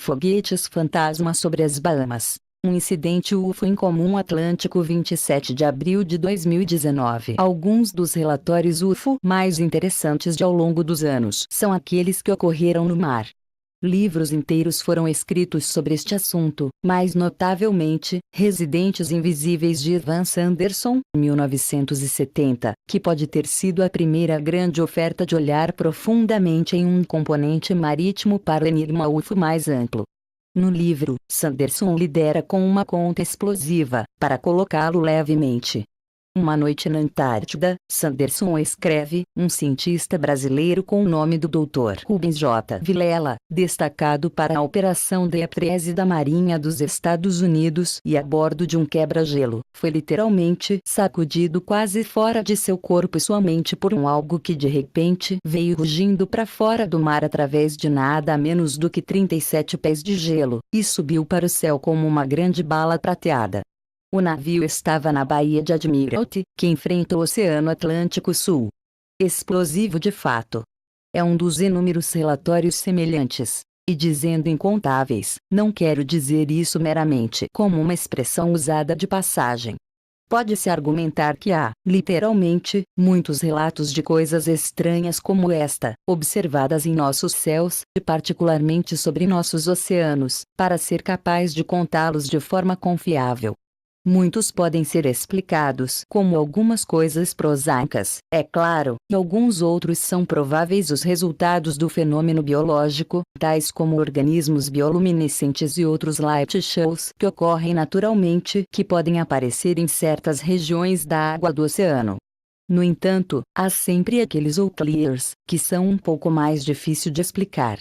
Foguetes fantasma sobre as Bahamas. Um incidente UFO incomum Atlântico 27 de abril de 2019. Alguns dos relatórios UFO mais interessantes de ao longo dos anos são aqueles que ocorreram no mar. Livros inteiros foram escritos sobre este assunto, mais notavelmente, Residentes Invisíveis de Ivan Sanderson, 1970, que pode ter sido a primeira grande oferta de olhar profundamente em um componente marítimo para o enigma UFO mais amplo. No livro, Sanderson lidera com uma conta explosiva, para colocá-lo levemente. Uma noite na Antártida, Sanderson escreve, um cientista brasileiro com o nome do Dr. Rubens J. Vilela, destacado para a Operação DEAPRESE da Marinha dos Estados Unidos e a bordo de um quebra-gelo, foi literalmente sacudido quase fora de seu corpo e sua mente por algo que de repente veio rugindo para fora do mar através de nada menos do que 37 pés de gelo, e subiu para o céu como uma grande bala prateada. O navio estava na Baía de Admiralty, que enfrenta o Oceano Atlântico Sul. Explosivo de fato. É um dos inúmeros relatórios semelhantes. E dizendo incontáveis, não quero dizer isso meramente como uma expressão usada de passagem. Pode-se argumentar que há, literalmente, muitos relatos de coisas estranhas como esta, observadas em nossos céus, e particularmente sobre nossos oceanos, para ser capaz de contá-los de forma confiável. Muitos podem ser explicados como algumas coisas prosaicas, é claro, e alguns outros são prováveis os resultados do fenômeno biológico, tais como organismos bioluminescentes e outros light shows que ocorrem naturalmente, que podem aparecer em certas regiões da água do oceano. No entanto, há sempre aqueles outliers, que são um pouco mais difícil de explicar.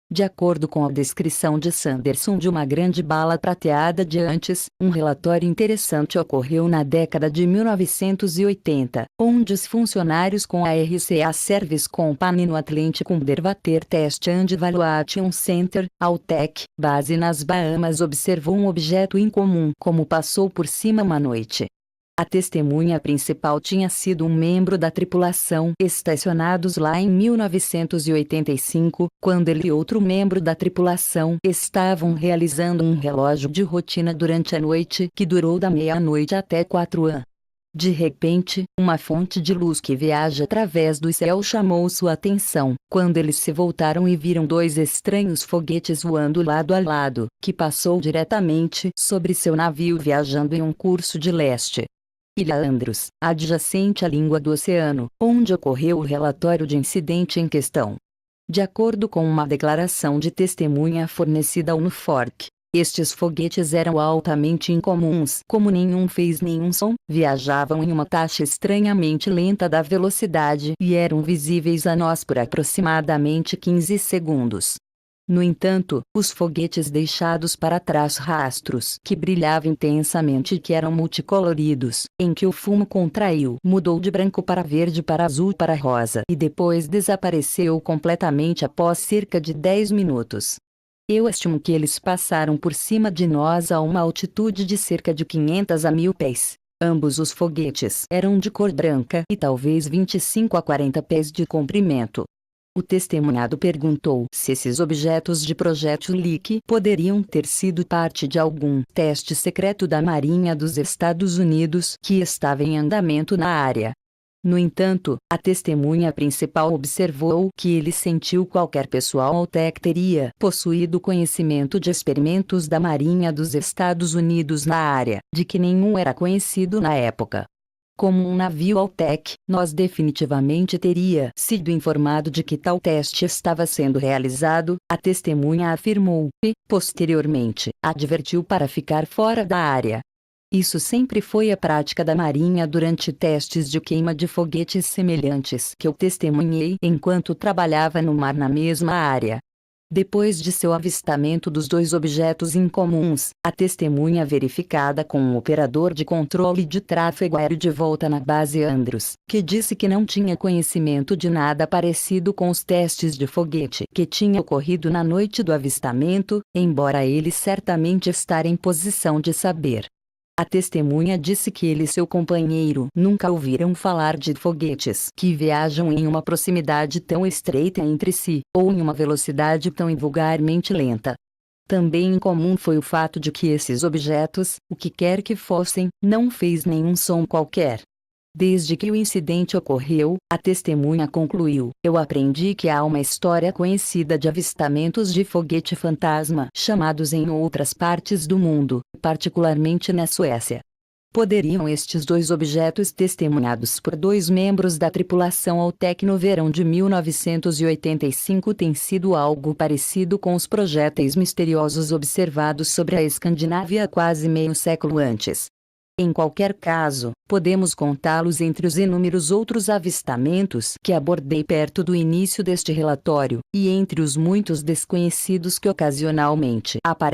De acordo com a descrição de Sanderson de uma grande bala prateada de antes, um relatório interessante ocorreu na década de 1980, onde os funcionários com a RCA Service Company no Atlantic Underwater Test and Evaluation Center, AUTEC, base nas Bahamas observou um objeto incomum como passou por cima uma noite. A testemunha principal tinha sido um membro da tripulação estacionados lá em 1985, quando ele e outro membro da tripulação estavam realizando um relógio de rotina durante a noite que durou da meia-noite até 4 am. De repente, uma fonte de luz que viaja através do céu chamou sua atenção, quando eles se voltaram e viram 2 estranhos foguetes voando lado a lado, que passou diretamente sobre seu navio viajando em um curso de leste. Ilha Andros, adjacente à língua do oceano, onde ocorreu o relatório de incidente em questão. De acordo com uma declaração de testemunha fornecida ao NUFORC, estes foguetes eram altamente incomuns, como nenhum fez nenhum som, viajavam em uma taxa estranhamente lenta da velocidade e eram visíveis a nós por aproximadamente 15 segundos. No entanto, os foguetes deixados para trás rastros que brilhavam intensamente e que eram multicoloridos, em que o fumo contraiu, mudou de branco para verde para azul para rosa e depois desapareceu completamente após cerca de 10 minutos. Eu estimo que eles passaram por cima de nós a uma altitude de cerca de 500 a 1000 pés. Ambos os foguetes eram de cor branca e talvez 25 a 40 pés de comprimento. O testemunhado perguntou se esses objetos de projétil Leak poderiam ter sido parte de algum teste secreto da Marinha dos Estados Unidos que estava em andamento na área. No entanto, a testemunha principal observou que ele sentiu qualquer pessoal AUTEC teria possuído conhecimento de experimentos da Marinha dos Estados Unidos na área, de que nenhum era conhecido na época. Como um navio AUTEC, nós definitivamente teria sido informado de que tal teste estava sendo realizado, a testemunha afirmou, e, posteriormente, advertiu para ficar fora da área. Isso sempre foi a prática da Marinha durante testes de queima de foguetes semelhantes que eu testemunhei enquanto trabalhava no mar na mesma área. Depois de seu avistamento dos 2 objetos incomuns, a testemunha verificada com um operador de controle de tráfego aéreo de volta na base Andros, que disse que não tinha conhecimento de nada parecido com os testes de foguete que tinha ocorrido na noite do avistamento, embora ele certamente estar em posição de saber. A testemunha disse que ele e seu companheiro nunca ouviram falar de foguetes que viajam em uma proximidade tão estreita entre si, ou em uma velocidade tão invulgarmente lenta. Também incomum foi o fato de que esses objetos, o que quer que fossem, não fez nenhum som qualquer. Desde que o incidente ocorreu, a testemunha concluiu: eu aprendi que há uma história conhecida de avistamentos de foguete fantasma, chamados em outras partes do mundo, particularmente na Suécia. Poderiam estes dois objetos testemunhados por dois membros da tripulação Altec no verão de 1985 ter sido algo parecido com os projéteis misteriosos observados sobre a Escandinávia quase meio século antes? Em qualquer caso, podemos contá-los entre os inúmeros outros avistamentos que abordei perto do início deste relatório, e entre os muitos desconhecidos que ocasionalmente aparecem.